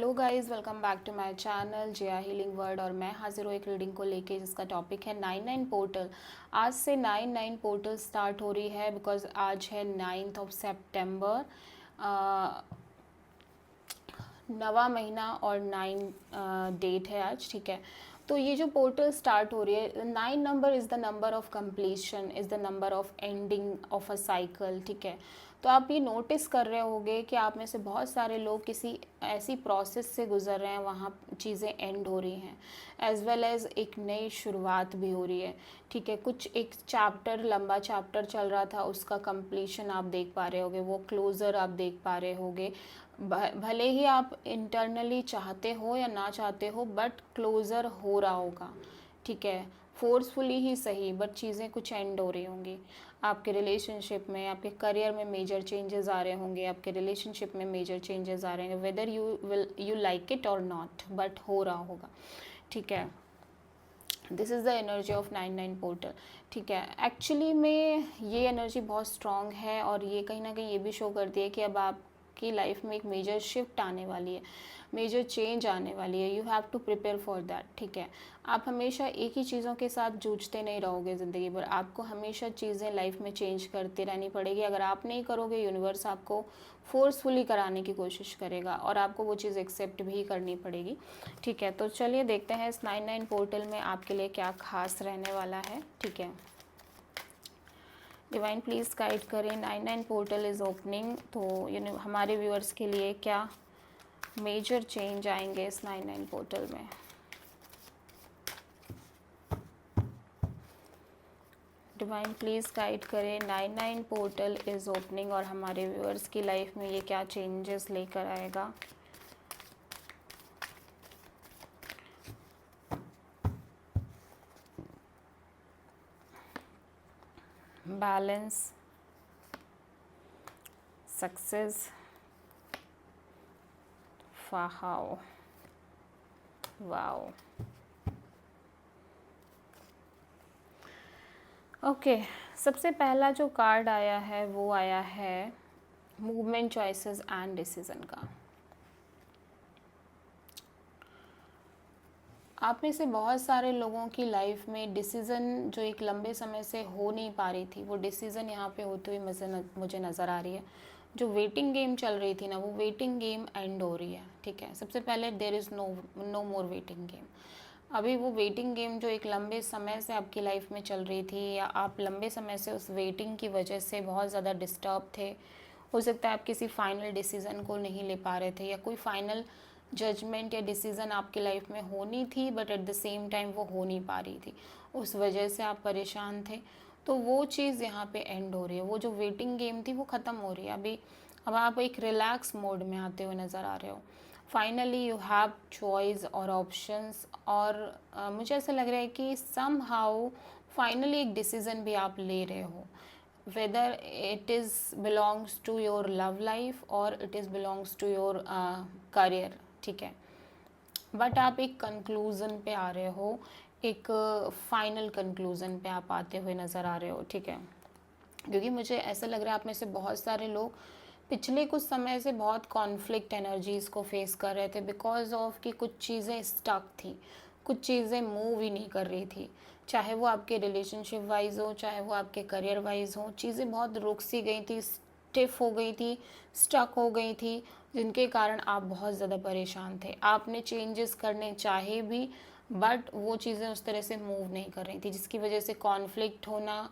Hello guys, welcome back to my channel Jiya healing word. और मैं हाजिर हूँ एक रीडिंग को लेके जिसका टॉपिक है 99 पोर्टल। आज से 99 पोर्टल स्टार्ट हो रही है बिकॉज आज है 9th ऑफ सेप्टेम्बर। नवा महीना और 9 डेट है आज, ठीक है। तो ये जो पोर्टल स्टार्ट हो रही है, 9 number is the number of completion, is the number of ending of a cycle, ठीक है। तो आप ये नोटिस कर रहे होगे कि आप में से बहुत सारे लोग किसी ऐसी प्रोसेस से गुजर रहे हैं, वहाँ चीज़ें एंड हो रही हैं, एज़ वेल एज़ एक नई शुरुआत भी हो रही है, ठीक है। कुछ एक चैप्टर, लंबा चैप्टर चल रहा था, उसका कंप्लीशन आप देख पा रहे होगे, वो क्लोज़र आप देख पा रहे होगे। भले ही आप इंटरनली चाहते हो या ना चाहते हो, बट क्लोज़र हो रहा होगा, ठीक है। फोर्सफुली ही सही, बट चीज़ें कुछ एंड हो रही होंगी। आपके रिलेशनशिप में, आपके करियर में मेजर चेंजेस आ रहे होंगे, आपके रिलेशनशिप में मेजर चेंजेस आ रहे होंगे, वेदर यू लाइक इट और नॉट, बट हो रहा होगा, ठीक है। This is the energy of 99 portal, ठीक है। एक्चुअली में ये एनर्जी बहुत स्ट्रॉन्ग है और ये कहीं ना कहीं ये भी शो करती है कि अब आपकी लाइफ में एक मेजर शिफ्ट आने वाली है, मेजर चेंज आने वाली है। You have to prepare for that, ठीक है। आप हमेशा एक ही चीज़ों के साथ जूझते नहीं रहोगे ज़िंदगी भर, आपको हमेशा चीज़ें लाइफ में चेंज करती रहनी पड़ेगी। अगर आप नहीं करोगे, यूनिवर्स आपको फोर्सफुली कराने की कोशिश करेगा और आपको वो चीज़ एक्सेप्ट भी करनी पड़ेगी, ठीक है। तो चलिए देखते हैं इस 99 पोर्टल में आपके लिए क्या खास रहने वाला है, ठीक है। डिवाइन प्लीज़ गाइड करें, 99 पोर्टल इज़ ओपनिंग। तो हमारे व्यूअर्स के लिए क्या मेजर चेंज आएंगे इस 99 पोर्टल में। डिवाइन प्लीज़ गाइड करें, 99 पोर्टल इज़ ओपनिंग और हमारे व्यूअर्स की लाइफ में ये क्या चेंजेस लेकर आएगा। बैलेंस, सक्सेस, फाहाओ, वाओ। ओके, सबसे पहला जो कार्ड आया है वो आया है मूवमेंट, चॉइसेस एंड डिसीज़न का। आप में से बहुत सारे लोगों की लाइफ में डिसीज़न जो एक लंबे समय से हो नहीं पा रही थी, वो डिसीज़न यहाँ पे होते हुए मुझे नज़र आ रही है। जो वेटिंग गेम चल रही थी ना, वो वेटिंग गेम एंड हो रही है, ठीक है। सबसे पहले there is no more waiting game. अभी वो वेटिंग गेम जो एक लंबे समय से आपकी लाइफ में चल रही थी, या आप लंबे समय से उस वेटिंग की वजह से बहुत ज़्यादा डिस्टर्ब थे, हो सकता है आप किसी फाइनल डिसीज़न को नहीं ले पा रहे थे, या कोई फाइनल जजमेंट या डिसीज़न आपकी लाइफ में होनी थी but at the same time वो हो नहीं पा रही थी, उस वजह से आप परेशान थे। तो वो चीज़ यहाँ पे एंड हो रही है, वो जो वेटिंग गेम थी वो ख़त्म हो रही है अभी। अब आप एक रिलैक्स मोड में आते हुए नज़र आ रहे हो। फाइनली यू हैव चॉइस और ऑप्शंस, और मुझे ऐसा लग रहा है कि सम हाउ फाइनली एक डिसीज़न भी आप ले रहे हो, whether it is belongs to your love life or it is belongs to your career, ठीक है। बट आप एक कंक्लूज़न पे आ रहे हो, एक फाइनल कंक्लूज़न पे आप आते हुए नज़र आ रहे हो, ठीक है। क्योंकि मुझे ऐसा लग रहा है आप में से बहुत सारे लोग पिछले कुछ समय से बहुत कॉन्फ्लिक्ट एनर्जीज़ को फेस कर रहे थे, बिकॉज ऑफ कि कुछ चीज़ें स्टक थी, कुछ चीज़ें मूव ही नहीं कर रही थी। चाहे वो आपके रिलेशनशिप वाइज हो, चाहे वो आपके करियर वाइज हो, चीज़ें बहुत रुक सी गई थी, स्टिफ हो गई थी, स्टक हो गई थी, जिनके कारण आप बहुत ज़्यादा परेशान थे। आपने चेंजेस करने चाहे भी, बट वो चीज़ें उस तरह से मूव नहीं कर रही थी, जिसकी वजह से कॉन्फ्लिक्ट होना।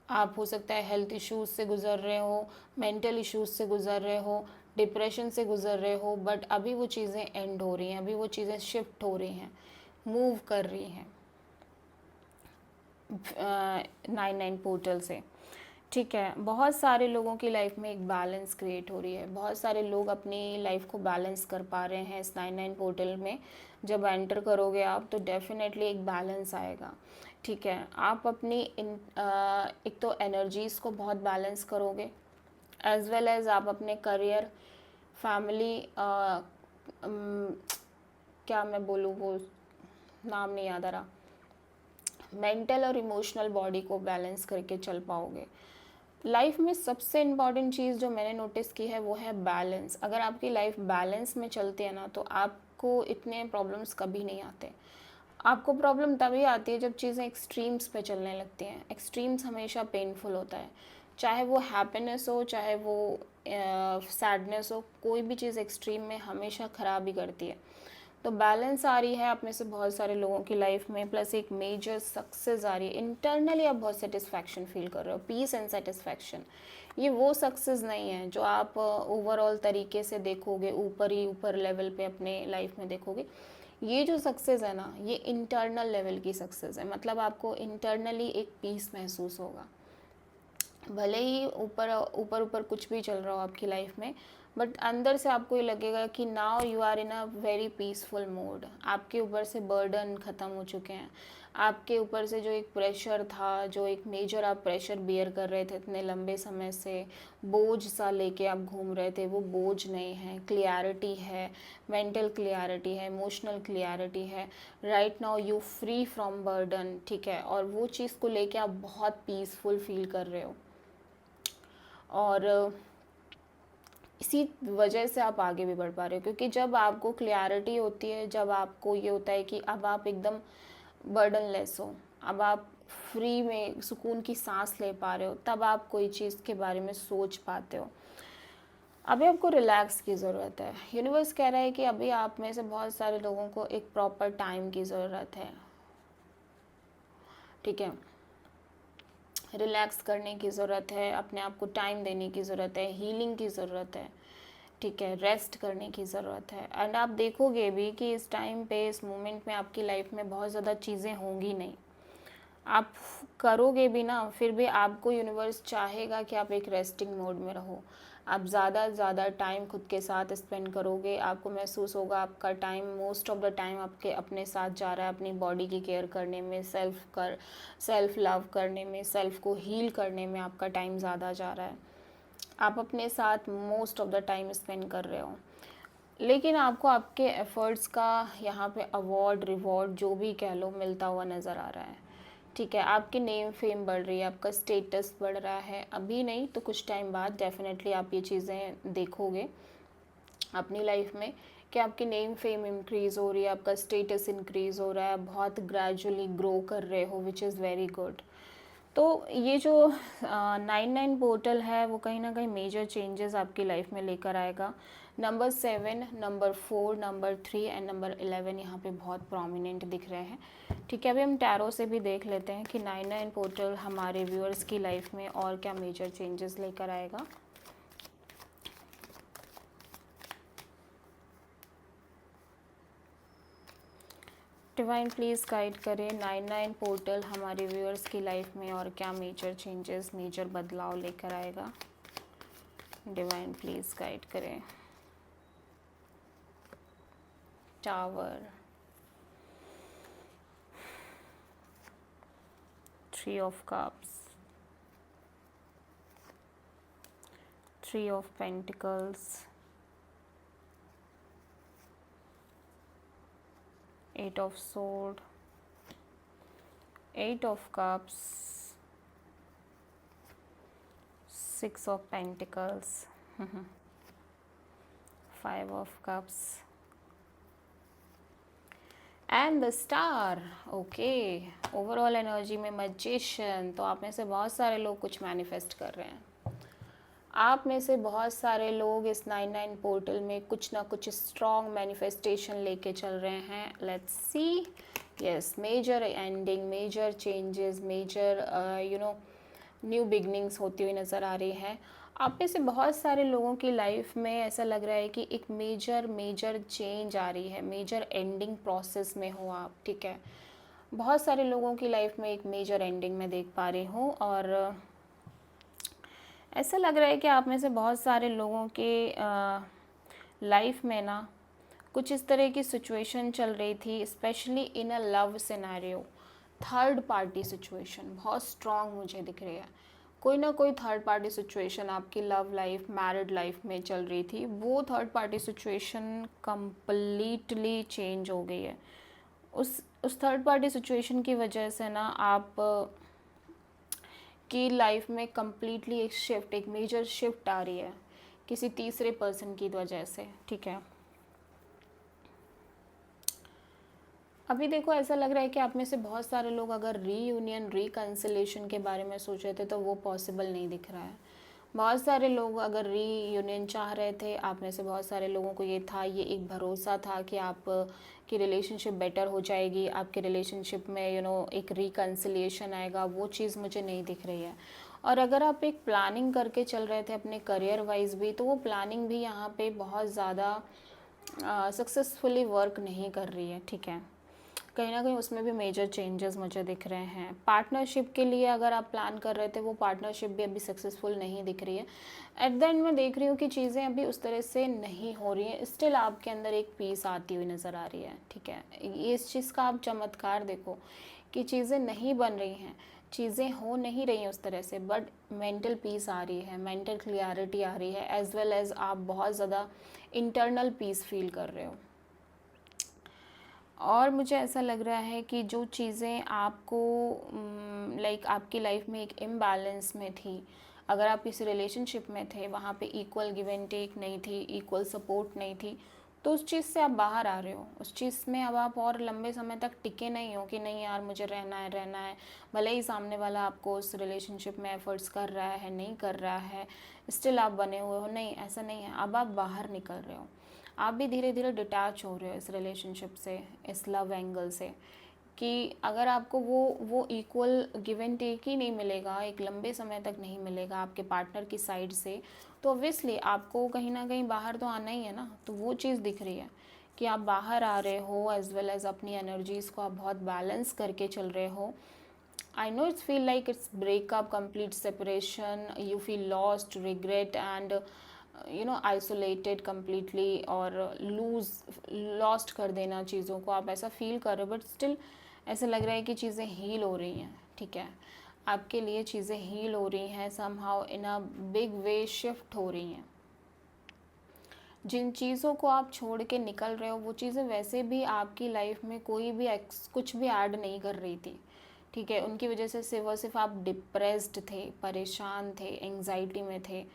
आप हो सकता है हेल्थ इश्यूज़ से गुज़र रहे हो, मेंटल इश्यूज़ से गुज़र रहे हो, डिप्रेशन से गुज़र रहे हो, बट अभी वो चीज़ें एंड हो रही हैं, अभी वो चीज़ें शिफ्ट हो रही हैं, मूव कर रही हैं 99 पोर्टल से, ठीक है। बहुत सारे लोगों की लाइफ में एक बैलेंस क्रिएट हो रही है, बहुत सारे लोग अपनी लाइफ को बैलेंस कर पा रहे हैं इस 99 पोर्टल में। जब एंटर करोगे आप तो डेफिनेटली एक बैलेंस आएगा, ठीक है। आप अपनी एक तो एनर्जीज़ को बहुत बैलेंस करोगे, एज वेल एज़ आप अपने करियर, फैमिली, क्या मैं बोलूँ, वो नाम नहीं याद आ रहा, मेंटल और इमोशनल बॉडी को बैलेंस करके चल पाओगे। लाइफ में सबसे इम्पॉर्टेंट चीज़ जो मैंने नोटिस की है वो है बैलेंस। अगर आपकी लाइफ बैलेंस में चलती है ना, तो आपको इतने प्रॉब्लम्स कभी नहीं आते। आपको प्रॉब्लम तभी आती है जब चीज़ें एक्सट्रीम्स पे चलने लगती हैं। एक्सट्रीम्स हमेशा पेनफुल होता है, चाहे वो हैप्पीनेस हो, चाहे वो सैडनेस हो, कोई भी चीज़ एक्सट्रीम में हमेशा ख़राब ही करती है। तो बैलेंस आ रही है आप में से बहुत सारे लोगों की लाइफ में, प्लस एक मेजर सक्सेस आ रही है। इंटरनली आप बहुत सेटिस्फैक्शन फील कर रहे हो, पीस एंड सेटिस्फैक्शन। ये वो सक्सेस नहीं है जो आप ओवरऑल तरीके से देखोगे, ऊपर ही ऊपर लेवल पे अपने लाइफ में देखोगे। ये जो सक्सेस है ना, ये इंटरनल लेवल की सक्सेस है। मतलब आपको इंटरनली एक पीस महसूस होगा, भले ही ऊपर ऊपर ऊपर कुछ भी चल रहा हो आपकी लाइफ में, बट अंदर से आपको ये लगेगा कि now you are in a very peaceful mode. आपके ऊपर से बर्डन ख़त्म हो चुके हैं। आपके ऊपर से जो एक प्रेशर था, जो एक मेजर आप प्रेशर बियर कर रहे थे इतने लंबे समय से, बोझ सा लेके आप घूम रहे थे, वो बोझ नहीं है। क्लियरिटी है, मेंटल क्लियरिटी है, इमोशनल क्लियरिटी है। Right now you free from burden, ठीक है, और वो चीज़ को लेके आप बहुत पीसफुल फील कर रहे हो। और इसी वजह से आप आगे भी बढ़ पा रहे हो, क्योंकि जब आपको क्लियरिटी होती है, जब आपको ये होता है कि अब आप एकदम बर्डनलेस हो, अब आप फ्री में सुकून की सांस ले पा रहे हो, तब आप कोई चीज़ के बारे में सोच पाते हो। अभी आपको रिलैक्स की ज़रूरत है। यूनिवर्स कह रहा है कि अभी आप में से बहुत सारे लोगों को एक प्रॉपर टाइम की ज़रूरत है, ठीक है। रिलैक्स करने की ज़रूरत है, अपने आप को टाइम देने की ज़रूरत है, हीलिंग की ज़रूरत है, ठीक है, रेस्ट करने की ज़रूरत है। एंड आप देखोगे भी कि इस टाइम पे, इस मोमेंट में आपकी लाइफ में बहुत ज़्यादा चीज़ें होंगी नहीं। आप करोगे भी ना, फिर भी आपको यूनिवर्स चाहेगा कि आप एक रेस्टिंग मोड में रहो। आप ज़्यादा से ज़्यादा टाइम खुद के साथ स्पेंड करोगे, आपको महसूस होगा आपका time, most of the time आपके अपने साथ जा रहा है, अपनी बॉडी की केयर करने में, सेल्फ लव करने में, सेल्फ को हील करने में आपका टाइम ज़्यादा जा रहा है। आप अपने साथ most of the time spend कर रहे हो, लेकिन आपको आपके एफ़र्ट्स का यहाँ पे अवार्ड, रिवॉर्ड जो भी कह लो, मिलता हुआ नज़र आ रहा है, ठीक है। आपकी नेम फेम बढ़ रही है, आपका स्टेटस बढ़ रहा है। अभी नहीं तो कुछ टाइम बाद डेफिनेटली आप ये चीज़ें देखोगे अपनी लाइफ में कि आपकी नेम फेम इंक्रीज़ हो रही है, आपका स्टेटस इंक्रीज़ हो रहा है, बहुत ग्रेजुअली ग्रो कर रहे हो, विच इज़ वेरी गुड। तो ये जो 99 पोर्टल है वो कहीं ना कहीं मेजर चेंजेस आपकी लाइफ में लेकर आएगा। Number 7, number 4, number 3 and number 11 यहाँ पे बहुत प्रोमिनेंट दिख रहे हैं, ठीक है। अभी हम टैरो से भी देख लेते हैं कि 99 पोर्टल हमारे व्यूअर्स की लाइफ में और क्या मेजर चेंजेस लेकर आएगा। डिवाइन प्लीज़ गाइड करें 99 पोर्टल हमारे व्यूअर्स की लाइफ में और क्या मेजर चेंजेस, मेजर बदलाव लेकर आएगा। डिवाइन प्लीज़ गाइड करें। Tower, 3 of cups, 3 of pentacles, 8 of sword, 8 of cups, 6 of pentacles, 5 of cups and the star. Okay, overall energy में मैजिशियन। तो आप में से बहुत सारे लोग कुछ मैनिफेस्ट कर रहे हैं। आप में से बहुत सारे लोग इस 99 पोर्टल में कुछ ना कुछ स्ट्रॉन्ग मैनिफेस्टेशन लेके चल रहे हैं। Let's see. Yes, major ending, major changes, major new beginnings होती हुई नज़र आ रही है। आप में से बहुत सारे लोगों की लाइफ में ऐसा लग रहा है कि एक मेजर चेंज आ रही है, मेजर एंडिंग प्रोसेस में हो आप, ठीक है। बहुत सारे लोगों की लाइफ में एक मेजर एंडिंग मैं देख पा रही हूँ, और ऐसा लग रहा है कि आप में से बहुत सारे लोगों के लाइफ में ना कुछ इस तरह की सिचुएशन चल रही थी, specially in a love scenario. Third party situation बहुत स्ट्रॉन्ग मुझे दिख रही है। कोई ना कोई थर्ड पार्टी सिचुएशन आपकी लव लाइफ, मैरिड लाइफ में चल रही थी। वो third party situation completely change हो गई है। उस थर्ड पार्टी सिचुएशन की वजह से ना आप कि लाइफ में कम्प्लीटली एक शिफ्ट, एक मेजर शिफ्ट आ रही है किसी तीसरे पर्सन की वजह से, ठीक है। अभी देखो ऐसा लग रहा है कि आप में से बहुत सारे लोग अगर रीयूनियन, रिकन्सिलेशन के बारे में सोच रहे थे तो वो पॉसिबल नहीं दिख रहा है। बहुत सारे लोग अगर रीयूनियन चाह रहे थे, आप में से बहुत सारे लोगों को ये था, ये एक भरोसा था कि आप की रिलेशनशिप बेटर हो जाएगी, आपके रिलेशनशिप में एक रिकन्सिलिएशन आएगा, वो चीज़ मुझे नहीं दिख रही है। और अगर आप एक प्लानिंग करके चल रहे थे अपने करियर वाइज भी, तो वो प्लानिंग भी यहाँ पे बहुत ज़्यादा सक्सेसफुली वर्क नहीं कर रही है, ठीक है। कहीं ना कहीं उसमें भी मेजर चेंजेस मुझे दिख रहे हैं। पार्टनरशिप के लिए अगर आप प्लान कर रहे थे, वो पार्टनरशिप भी अभी सक्सेसफुल नहीं दिख रही है। एट द एंड मैं देख रही हूँ कि चीज़ें अभी उस तरह से नहीं हो रही हैं, स्टिल आपके अंदर एक पीस आती हुई नज़र आ रही है, ठीक है। ये इस चीज़ का आप चमत्कार देखो कि चीज़ें नहीं बन रही हैं, चीज़ें हो नहीं रही हैं उस तरह से, बट मेंटल पीस आ रही है, मेंटल क्लियरिटी आ रही है, एज वेल एज आप बहुत ज़्यादा इंटरनल पीस फील कर रहे हो। और मुझे ऐसा लग रहा है कि जो चीज़ें आपको लाइक आपकी लाइफ में एक इम्बैलेंस में थी, अगर आप किसी रिलेशनशिप में थे, वहाँ पे इक्वल गिव एंड टेक नहीं थी, इक्वल सपोर्ट नहीं थी, तो उस चीज़ से आप बाहर आ रहे हो। उस चीज़ में अब आप और लंबे समय तक टिके नहीं हो कि नहीं यार मुझे रहना है, भले ही सामने वाला आपको उस रिलेशनशिप में एफर्ट्स कर रहा है, नहीं कर रहा है, स्टिल आप बने हुए हो। नहीं, ऐसा नहीं है। अब आप बाहर निकल रहे हो, आप भी धीरे धीरे डिटैच हो रहे हो इस रिलेशनशिप से, इस लव एंगल से, कि अगर आपको वो इक्वल गिव एंड टेक ही नहीं मिलेगा, एक लंबे समय तक नहीं मिलेगा आपके पार्टनर की साइड से, तो ऑब्वियसली आपको कहीं ना कहीं बाहर तो आना ही है ना। तो वो चीज़ दिख रही है कि आप बाहर आ रहे हो, एज वेल एज अपनी एनर्जीज़ को आप बहुत बैलेंस करके चल रहे हो। I know it's feel like it's breakup, complete separation, you feel lost, regret and isolated completely, और लॉस्ट कर देना चीज़ों को, आप ऐसा फील कर रहे हो। बट स्टिल ऐसा लग रहा है कि चीज़ें हील हो रही हैं, ठीक है। आपके लिए चीज़ें हील हो रही हैं, somehow in a big way shift हो रही हैं। जिन चीज़ों को आप छोड़ के निकल रहे हो, वो चीज़ें वैसे भी आपकी लाइफ में कोई भी कुछ भी ऐड नहीं कर रही थी, ठीक है। उनकी वजह से सिर्फ आप डिप्रेस्ड थे, परेशान थे, एंग्जाइटी में थे,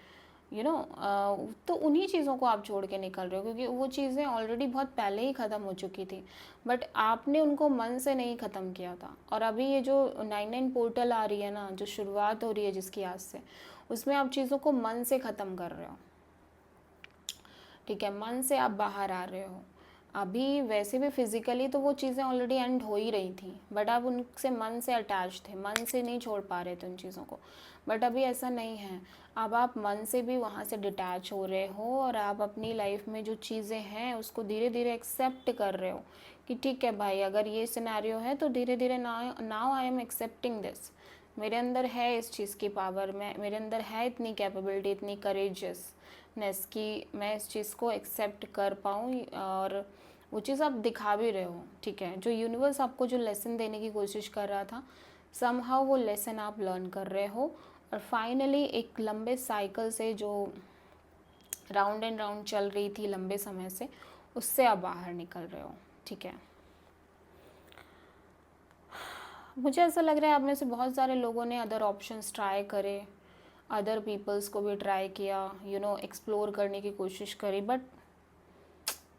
तो उन्हीं चीज़ों को आप छोड़ के निकल रहे हो, क्योंकि वो चीज़ें ऑलरेडी बहुत पहले ही ख़त्म हो चुकी थी, बट आपने उनको मन से नहीं ख़त्म किया था। और अभी ये जो 9/9 पोर्टल आ रही है ना, जो शुरुआत हो रही है जिसकी आज से, उसमें आप चीज़ों को मन से ख़त्म कर रहे हो, ठीक है। मन से आप बाहर आ रहे हो। अभी वैसे भी फिज़िकली तो वो चीज़ें ऑलरेडी एंड हो ही रही थी, बट आप उनसे मन से अटैच थे, मन से नहीं छोड़ पा रहे थे उन चीज़ों को। बट अभी ऐसा नहीं है, अब आप मन से भी वहाँ से डिटैच हो रहे हो, और आप अपनी लाइफ में जो चीज़ें हैं उसको धीरे धीरे एक्सेप्ट कर रहे हो कि ठीक है भाई, अगर ये सिनेरियो है तो धीरे धीरे now I am accepting this. मेरे अंदर है इस चीज़ की पावर, मेरे अंदर है इतनी कैपेबिलिटी, इतनी करेजियसनेस कि मैं इस चीज़ को एक्सेप्ट कर पाऊँ, और वो चीज़ आप दिखा भी रहे हो, ठीक है। जो यूनिवर्स आपको जो लेसन देने की कोशिश कर रहा था, समहाउ वो लेसन आप लर्न कर रहे हो, और फाइनली एक लंबे साइकिल से जो राउंड एंड राउंड चल रही थी लंबे समय से, उससे आप बाहर निकल रहे हो, ठीक है। मुझे ऐसा लग रहा है आप में से बहुत सारे लोगों ने अदर ऑप्शंस ट्राई करे, अदर पीपल्स को भी ट्राई किया, एक्सप्लोर करने की कोशिश करी, बट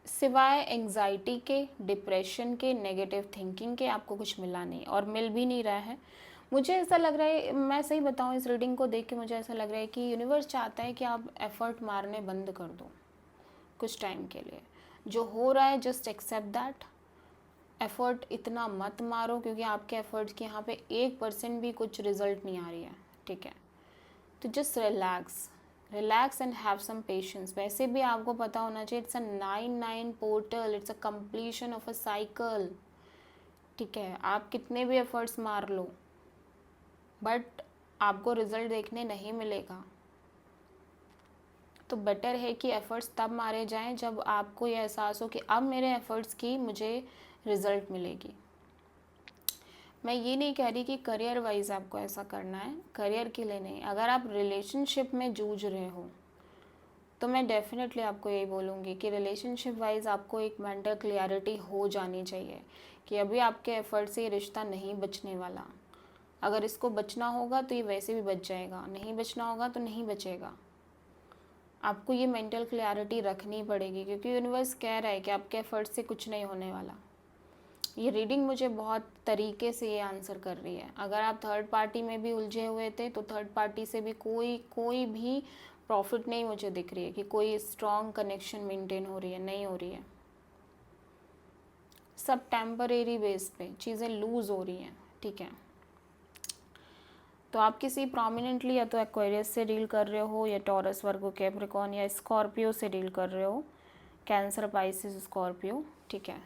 सिवाय एंग्जाइटी के, डिप्रेशन के, नेगेटिव थिंकिंग के आपको कुछ मिला नहीं, और मिल भी नहीं रहा है। मुझे ऐसा लग रहा है, मैं सही बताऊँ, इस रीडिंग को देख के मुझे ऐसा लग रहा है कि यूनिवर्स चाहता है कि आप एफ़र्ट मारने बंद कर दो कुछ टाइम के लिए। जो हो रहा है जस्ट एक्सेप्ट दैट। एफ़र्ट इतना मत मारो, क्योंकि आपके एफ़र्ट्स की यहाँ पे 1% भी कुछ रिज़ल्ट नहीं आ रही है, ठीक है। तो just relax and have some patience. वैसे भी आपको पता होना चाहिए it's a 9/9 portal, it's a completion of a cycle, ठीक है। आप कितने भी एफर्ट्स मार लो, बट आपको रिजल्ट देखने नहीं मिलेगा। तो बेटर है कि एफ़र्ट्स तब मारे जाएं जब आपको ये एहसास हो कि अब मेरे एफ़र्ट्स की मुझे रिज़ल्ट मिलेगी। मैं ये नहीं कह रही कि करियर वाइज आपको ऐसा करना है, करियर के लिए नहीं। अगर आप रिलेशनशिप में जूझ रहे हो, तो मैं डेफिनेटली आपको यही बोलूँगी कि रिलेशनशिप वाइज आपको एक मेंटल क्लियरिटी हो जानी चाहिए कि अभी आपके एफ़र्ट से ये रिश्ता नहीं बचने वाला। अगर इसको बचना होगा तो ये वैसे भी बच जाएगा, नहीं बचना होगा तो नहीं बचेगा। आपको ये मेंटल क्लैरिटी रखनी पड़ेगी, क्योंकि यूनिवर्स कह रहा है कि आपके एफर्ट से कुछ नहीं होने वाला। ये रीडिंग मुझे बहुत तरीके से ये आंसर कर रही है। अगर आप थर्ड पार्टी में भी उलझे हुए थे तो थर्ड पार्टी से भी कोई भी प्रॉफिट नहीं मुझे दिख रही है कि कोई स्ट्रॉन्ग कनेक्शन मेंटेन हो रही है, नहीं हो रही है। सब टेम्परेरी बेस पे चीज़ें लूज़ हो रही हैं, ठीक है। तो आप किसी प्रोमिनेंटली या तो एक्वेरियस से डील कर रहे हो, या टॉरस, वर्गो, कैप्रिकॉर्न या स्कॉर्पियो से डील कर रहे हो, कैंसर, पाइसिस, स्कॉर्पियो, ठीक है।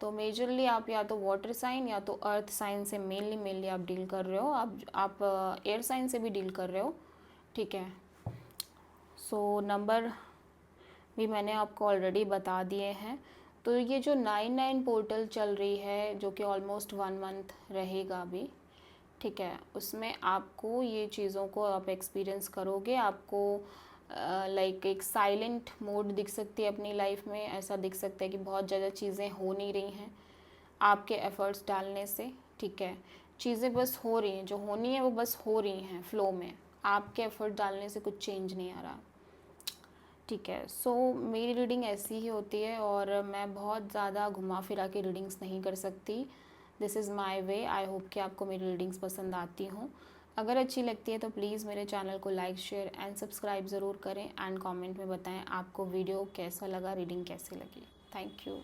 तो मेजरली आप या तो वाटर साइन या तो अर्थ साइन से मेनली आप डील कर रहे हो। आप एयर साइन से भी डील कर रहे हो, ठीक है। सो नंबर भी मैंने आपको ऑलरेडी बता दिए हैं। तो ये जो 9/9 पोर्टल चल रही है, जो कि ऑलमोस्ट 1 मंथ रहेगा अभी, ठीक है, उसमें आपको ये चीज़ों को आप एक्सपीरियंस करोगे। आपको लाइक एक साइलेंट मोड दिख सकती है अपनी लाइफ में। ऐसा दिख सकता है कि बहुत ज़्यादा चीज़ें हो नहीं रही हैं आपके एफ़र्ट्स डालने से, ठीक है। चीज़ें बस हो रही हैं, जो होनी है वो बस हो रही हैं फ्लो में, आपके एफ़र्ट डालने से कुछ चेंज नहीं आ रहा, ठीक है। सो मेरी रीडिंग ऐसी ही होती है, और मैं बहुत ज़्यादा घुमा फिरा के रीडिंग्स नहीं कर सकती। This is my way. I hope कि आपको मेरी रीडिंग्स पसंद आती हों। अगर अच्छी लगती है तो प्लीज़ मेरे चैनल को लाइक, शेयर एंड सब्सक्राइब ज़रूर करें, एंड कमेंट में बताएं आपको वीडियो कैसा लगा, रीडिंग कैसी लगी। Thank you.